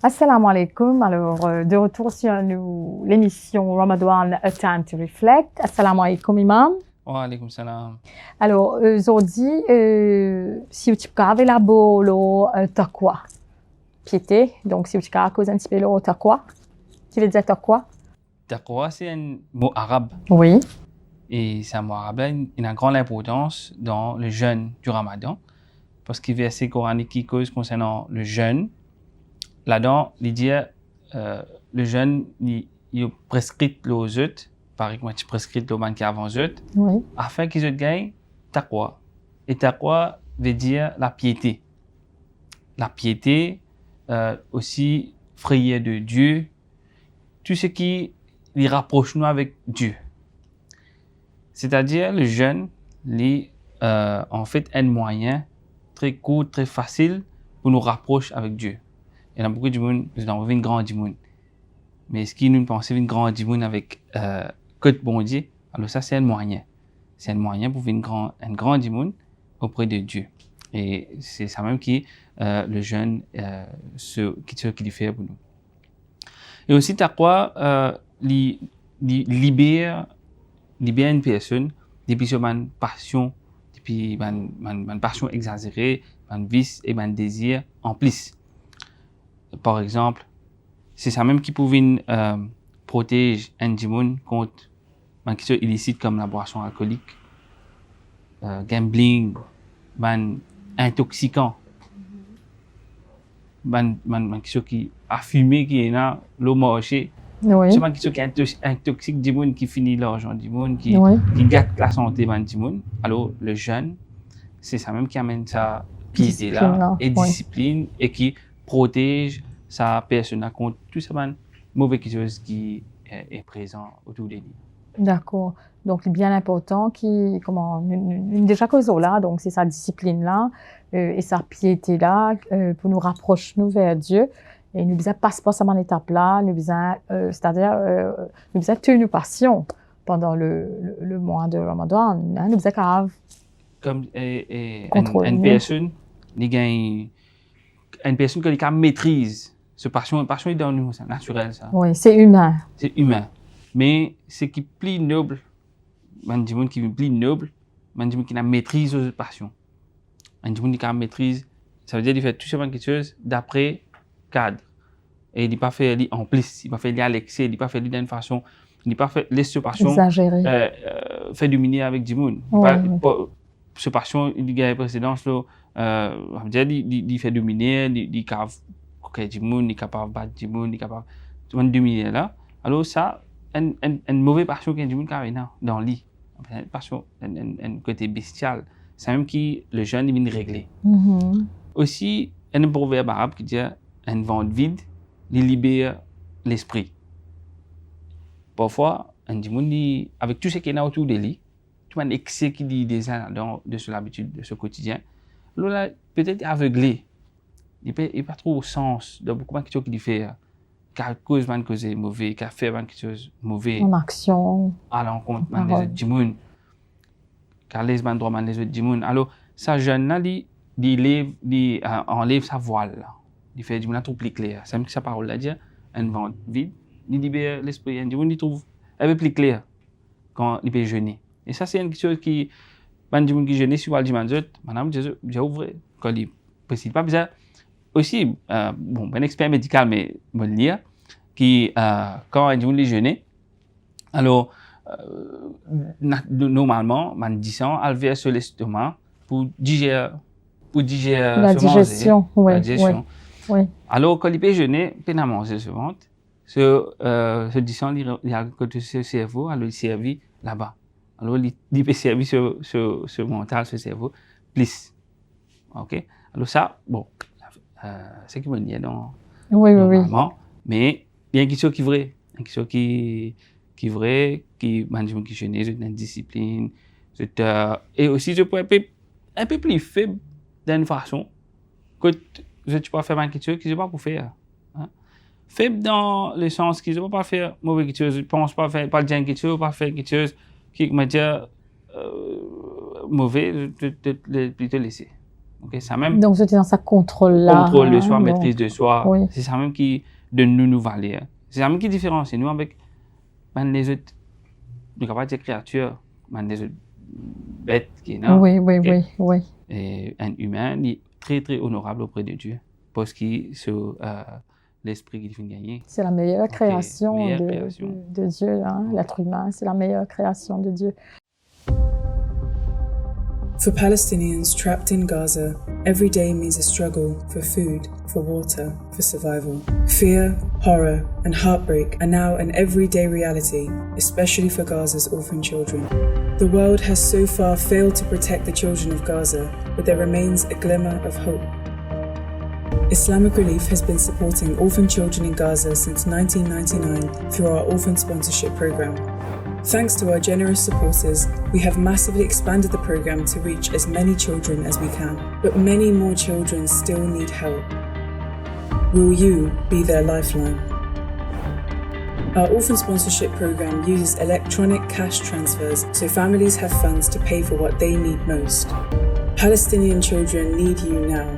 Assalamu alaikum. Alors, de retour sur l'émission Ramadan A Time to Reflect. Assalamu alaikum, Imam. Wa alaikum salam. Alors, aujourd'hui, si tu peux la bolo taqwa, piété. Donc, si tu peux causer un petit peu le taqwa, qui veut dire taqwa? Taqwa, c'est un mot arabe. Oui. Et ce mot arabe, il a grande importance dans le jeûne du Ramadan. Parce qu'il y a verset coranique qui cause concernant le jeûne. Là-dedans, il dit le jeûne, il est prescrit aux autres, par exemple, il est prescrit aux gens qui avant eux, Oui. afin qu'ils gagnent taqwa. Et taqwa veut dire la piété. La piété, aussi frayeur de Dieu, tout ce qui les rapproche nous avec Dieu. C'est-à-dire, le jeûne, en fait, un moyen très court, très facile pour nous rapprocher avec Dieu. Il y a beaucoup de monde, nous avons une grande monde. Mais ce qui nous pense une grande monde avec côté bon Dieu, alors ça c'est un moyen. C'est un moyen pour une grande monde auprès de Dieu. Et c'est ça même qui le jeûne, ce qui fait pour nous. Et aussi taqwa libère une personne depuis une passion, depuis une passion exagérée, un vice et un désir en plus. Par exemple, c'est ça même qui pouvait protéger un dimon contre une question illicite comme la boisson alcoolique, gambling, intoxicant, une question qui a fumé qui est là, l'eau marché. Oui. C'est une question qui intoxique dimon qui finit l'argent dimon qui gâte la santé d'un dimon. Alors le jeûne, c'est ça même qui amène sa piété là et discipline et qui protège sa personne contre tout ça mauvais chose qui est présent autour de lui. D'accord. Donc, c'est bien important déjà cause là, donc c'est sa discipline là et sa piété là pour nous rapprocher nous vers Dieu. Et nous besoin passer par cette étape là, nous besoin nous besoin tenir passion pendant le mois de Ramadan, nous besoin grave. Comme une personne qui maîtrise ce passion est dans nous, c'est naturel ça. Oui, c'est humain. C'est humain. Mais ce qui est plus noble, un monde qui est plus noble, un monde qui a maîtrise de passion. Un monde qui a maîtrise, ça veut dire qu'il fait tout simplement quelque chose d'après cadre. Et il n'est pas fait en plus, il n'est pas fait à l'excès, il n'est pas fait d'une façon, il n'est pas fait laisser passion exagéré. Fait dominer avec du monde. Ce passion, il gagne précédence là, il fait dominer, il cave du monde, il est capable de battre du monde, il est capable de dominer là. Alors ça, une mauvaise passion qu'il y a du monde qui a dans le lit, une passion, un côté bestial, c'est même qui le jeune il vient régler. Aussi, un proverbe arabe qui dit un ventre vide, il libère l'esprit. Parfois, un monde avec tout ce qui est autour de lui, tout un excès qui dit déjà de son habitude, de ce quotidien, là peut-être aveuglé. Il n'est pas trop au sens de beaucoup de choses qu'il fait. Car cause man cause mauvais, car fait quelque chose mauvais. En action. À l'encontre man les autres djimoun. Car les man droit man les autres djimoun. Alors ça jeune là, il enlève sa voile là. Il fait djimoun trop plus clair. C'est même que sa parole là dit un ventre vide, il libère l'esprit. Un djimoun il trouve un peu plus clair quand il peut jeûner. Et ça c'est une chose qui man djimoun qui jeûne sur le djimoun autres, madame j'ai ouvert quand il possible pas bizarre. Aussi, un expert médical, mais bon lire, qui, quand un jour les jeûne, alors, normalement, man disant, elle verse sur l'estomac pour digérer la digestion. Oui. Alors, quand il peut jeûner, il peut manger ce ventre, ce disant, il a côté ce cerveau, alors il servit là-bas. Alors, il peut servir ce mental, ce cerveau, plus. OK? Alors, ça, bon. C'est qui me dit non. Oui. Mais il y a quelque chose qui est vrai. Quelque chose qui est vrai, qui management qui jeûne, une discipline. Et aussi, je peux un peu plus faible d'une façon que tu peux faire quelque chose que je ne peux pas faire. Hein? Faible dans le sens que je ne peux pas faire mauvais quelque chose. Je ne pense pas faire, pas dire quelque chose, pas faire quelque chose qui me dit mauvais, je te laisser. OK? Ça même Donc, c'était dans sa contrôle-là. contrôle de soi, donc, maîtrise de soi. oui. C'est ça même qui donne nous valeurs. C'est ça même qui différencie nous avec les autres, nous capables de dire créatures, les autres bêtes qui est là. Oui. Et un humain il est très très honorable auprès de Dieu parce qu'il sur l'esprit qu'il fait gagner. C'est la meilleure création, meilleure de, création. de Dieu, hein? L'être humain, c'est la meilleure création de Dieu. For Palestinians trapped in Gaza, every day means a struggle for food, for water, for survival. Fear, horror, and heartbreak are now an everyday reality, especially for Gaza's orphan children. The world has so far failed to protect the children of Gaza, but there remains a glimmer of hope. Islamic Relief has been supporting orphan children in Gaza since 1999 through our orphan sponsorship program. Thanks to our generous supporters, we have massively expanded the program to reach as many children as we can. But many more children still need help. Will you be their lifeline? Our orphan sponsorship program uses electronic cash transfers so families have funds to pay for what they need most. Palestinian children need you now.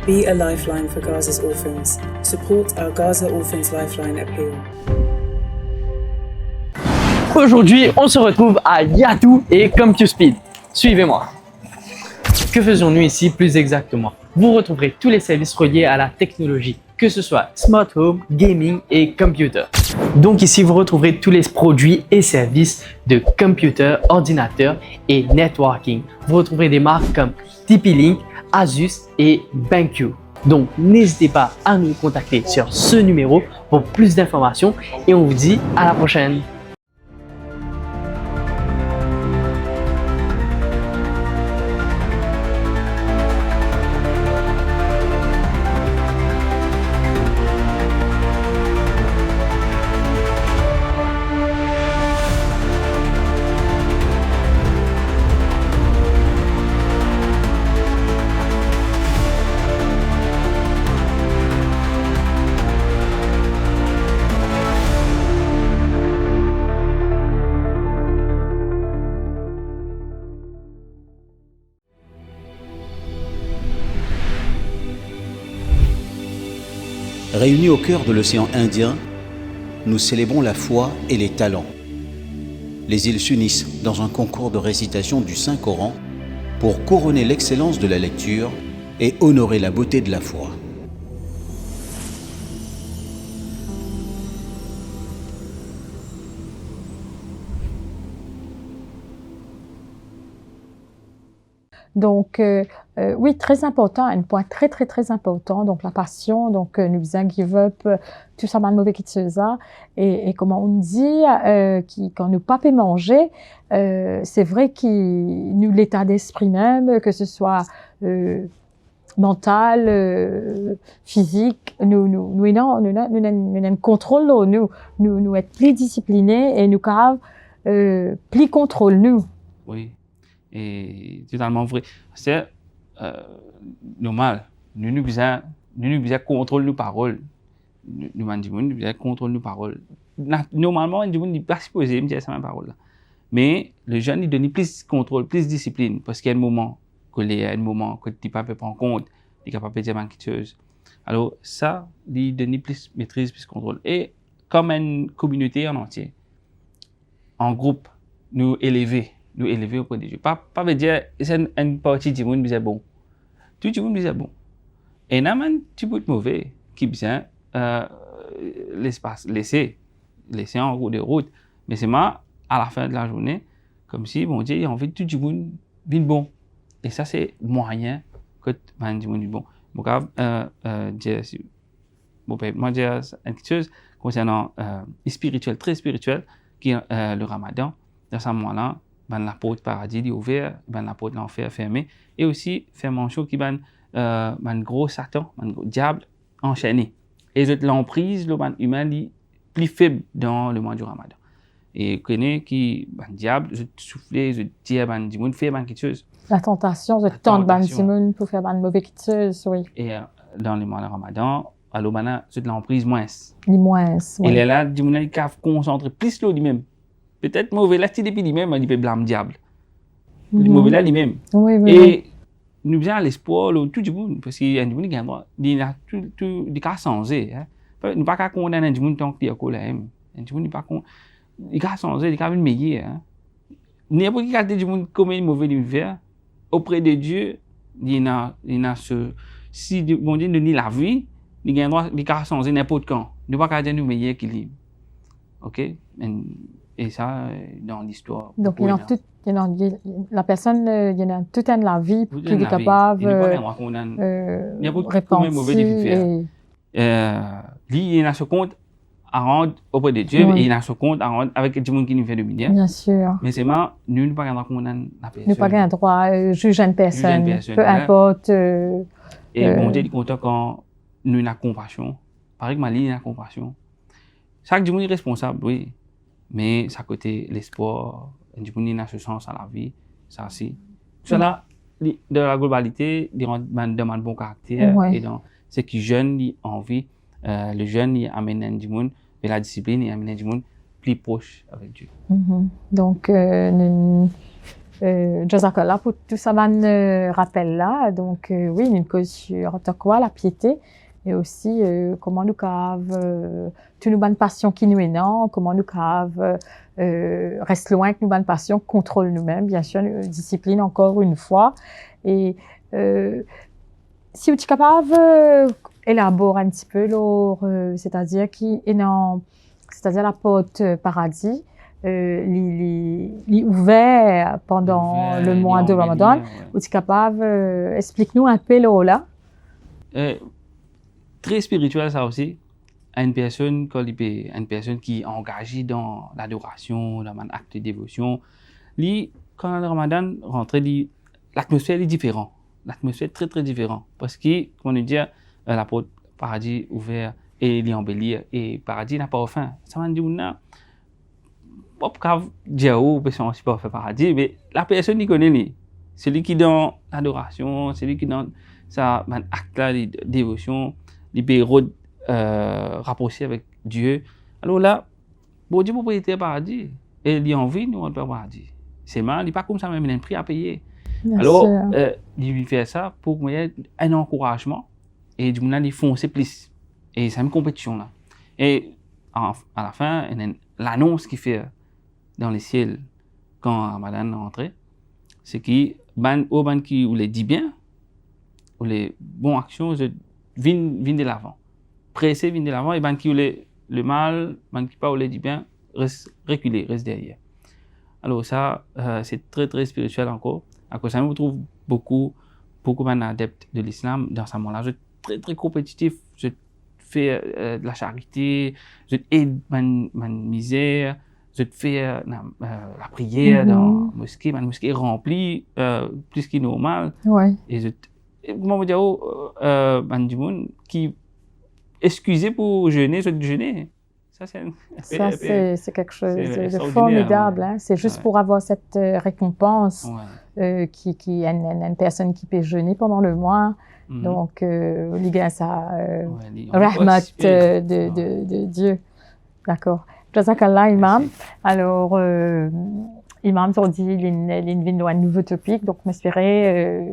Be a lifeline for Gaza's orphans. Support our Gaza Orphans Lifeline appeal. Aujourd'hui, on se retrouve à Yatou et CompuSpeed. Suivez-moi. Que faisons-nous ici plus exactement? Vous retrouverez tous les services reliés à la technologie, que ce soit smart home, gaming et computer. Donc ici, vous retrouverez tous les produits et services de computer, ordinateur et networking. Vous retrouverez des marques comme TP-Link, Asus et BenQ. Donc n'hésitez pas à nous contacter sur ce numéro pour plus d'informations et on vous dit à la prochaine. Réunis au cœur de l'océan Indien, nous célébrons la foi et les talents. Les îles s'unissent dans un concours de récitation du Saint-Coran pour couronner l'excellence de la lecture et honorer la beauté de la foi. Donc, oui, très important, un point très important, donc la passion, donc nous faisons give up, tout ça, mal mauvais qui te ça, et comment on dit, quand nous pas peut manger, c'est vrai qu'il nous l'état d'esprit même, que ce soit mental, physique, nous contrôle nous être plus disciplinés et nous cave plus contrôle nous. Oui. Et totalement vrai. C'est normal. Nous besoin contrôler nos paroles. Nous besoin contrôler nos paroles. Normalement, nous ne pas supposé me dire ça ma parole là. Mais le jeune il donne plus contrôle, plus discipline parce qu'il y a un moment que il y a un moment que tu pas prendre compte, tu es capable de dire quelque chose. Alors ça, il donne plus maîtrise, plus contrôle. Et comme une communauté en entier, en groupe, nous élever auprès de Dieu. Pas veut dire c'est une partie du monde qui est bon. Tout le monde est bon. Et là, tu peux être mauvais, qui bien l'espace laisser en cours de route. Mais c'est moi, à la fin de la journée, comme si, bon Dieu, il a envie de tout le monde bien bon. Et ça, c'est moyen que du monde bon. Donc, moi, dire quelque chose concernant spirituel, très spirituel, qui est le ramadan. Dans ce moment-là, la porte paradis est ouverte, la porte l'enfer est fermée, et aussi faire mention qui gros Satan, gros diable enchaîné. Et l'emprise, le humain est plus faible dans le mois du Ramadan. Et connaît qui diable, je souffler, je dire du monde faire quelque chose. La tentation, je tente du monde pour faire une mauvaise chose, oui. Et dans le mois du Ramadan, alors c'est l'emprise moins. Oui. Et là, du monde qui concentre plus sur lui-même. Peut-être mauvais là, depuis lui-même, il peut blâmer diable. Le mauvais là lui-même. Oui. Et nous bien l'espoir tout du monde parce qu'il y a du monde qui a droit il a tout des cas changé hein nous pas qu'à condamner du monde tant que il colle même du monde pas il cas changé il cas une meilleure hein n'importe qui a du monde commet une mauvaise univers auprès de Dieu il a ce si bon Dieu nous donne la vie il a droit il cas changer n'importe quand nous pas qu'à dire nous meilleur équilibre OK et ça dans l'histoire donc la personne il y en a tout en la vie pour qu'il est capable repentir il a ce compte à rendre auprès de Dieu et il a ce compte à rendre avec du monde qui nous fait de bien. Bien sûr. Mais c'est moi nous ne pas qu'on condamne la personne. Nous pas droit juger une personne peu importe et bon Dieu dit content quand nous avons compassion. Pareil que Mali a compassion. Chaque monde est responsable oui. Mais ça côté l'espoir du monde a ce sens à la vie ça c'est cela de la globalité demande bon caractère et dans ce qui jeune envie le jeune il amène du monde et la discipline il amène du monde plus proche avec Dieu. Donc Jazakallah pour tout ça rappel là donc oui une cause sur quoi la piété et aussi comment nous cave tout nous bonne passion qui nous est non comment nous cave reste loin que nous bonne passion contrôle nous-mêmes bien sûr discipline encore une fois et si vous êtes capable élabore un petit peu c'est-à-dire c'est-à-dire la porte paradis ouvert pendant le mois de Ramadan vous êtes capable explique-nous un peu là très spirituel ça aussi à une personne qui est engagée dans l'adoration dans un acte de dévotion quand le Ramadan rentre l'atmosphère est différente l'atmosphère est très très différente parce que comment nous dire la porte paradis ouvert et il est embelli et paradis n'a pas faim ça veut dire on pas dire personne aussi pas faire paradis mais la personne qui connaît celui qui dans l'adoration celui qui dans ça un acte là de dévotion il peut rapprocher avec Dieu alors là bon Dieu propriétaire paradis et il a envie nous on paradis c'est mal il pas comme ça même il a un prix à payer. Bien alors il fait ça pour un encouragement et du monde il fonce plus et c'est une compétition là et à la fin l'annonce qu'il fait dans les ciels quand Ramadan est entré c'est qui qui ou les dit bien ou les bonnes actions viennent de l'avant pressé viennent de l'avant et qui ou le mal qui pas ou les dit bien reste reculer reste derrière alors ça c'est très très spirituel encore à cause ça me trouve beaucoup d'adeptes de l'islam dans ce moment-là je suis très très compétitif je fais de la charité je aide ma misère je fais la prière dans la mosquée ma mosquée est remplie plus qu'il normal et comment vous dire du monde qui excusez pour jeûner ça c'est quelque chose de formidable hein? C'est juste pour avoir cette récompense qui une personne qui peut jeûner pendant le mois donc lié à ça rahmat de Dieu d'accord Jazakallah Imam alors Imam ont dit l'invite un nouveau topic donc m'espérer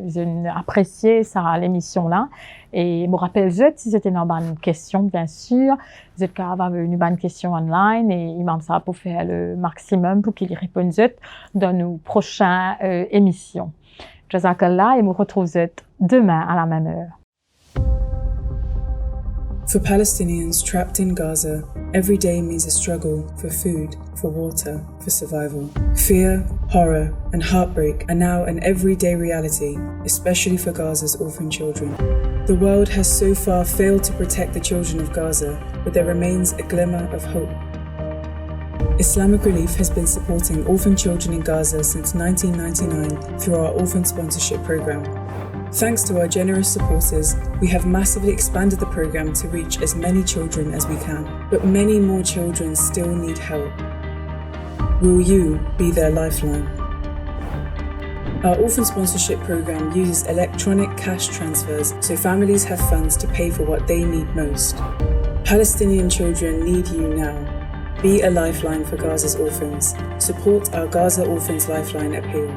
apprécier ça l'émission là et me rappelle si c'était une bonne question bien sûr vous êtes capable une bonne question online et Imam ça pour faire le maximum pour qu'il y réponde dans nos prochaines émissions Jazakallah et me retrouve demain à la même heure. For Palestinians trapped in Gaza, every day means a struggle for food, for water, for survival. Fear, horror, and heartbreak are now an everyday reality, especially for Gaza's orphan children. The world has so far failed to protect the children of Gaza, but there remains a glimmer of hope. Islamic Relief has been supporting orphan children in Gaza since 1999 through our orphan sponsorship program. Thanks to our generous supporters, we have massively expanded the program to reach as many children as we can. But many more children still need help. Will you be their lifeline? Our orphan sponsorship program uses electronic cash transfers so families have funds to pay for what they need most. Palestinian children need you now. Be a lifeline for Gaza's orphans. Support our Gaza Orphans Lifeline appeal.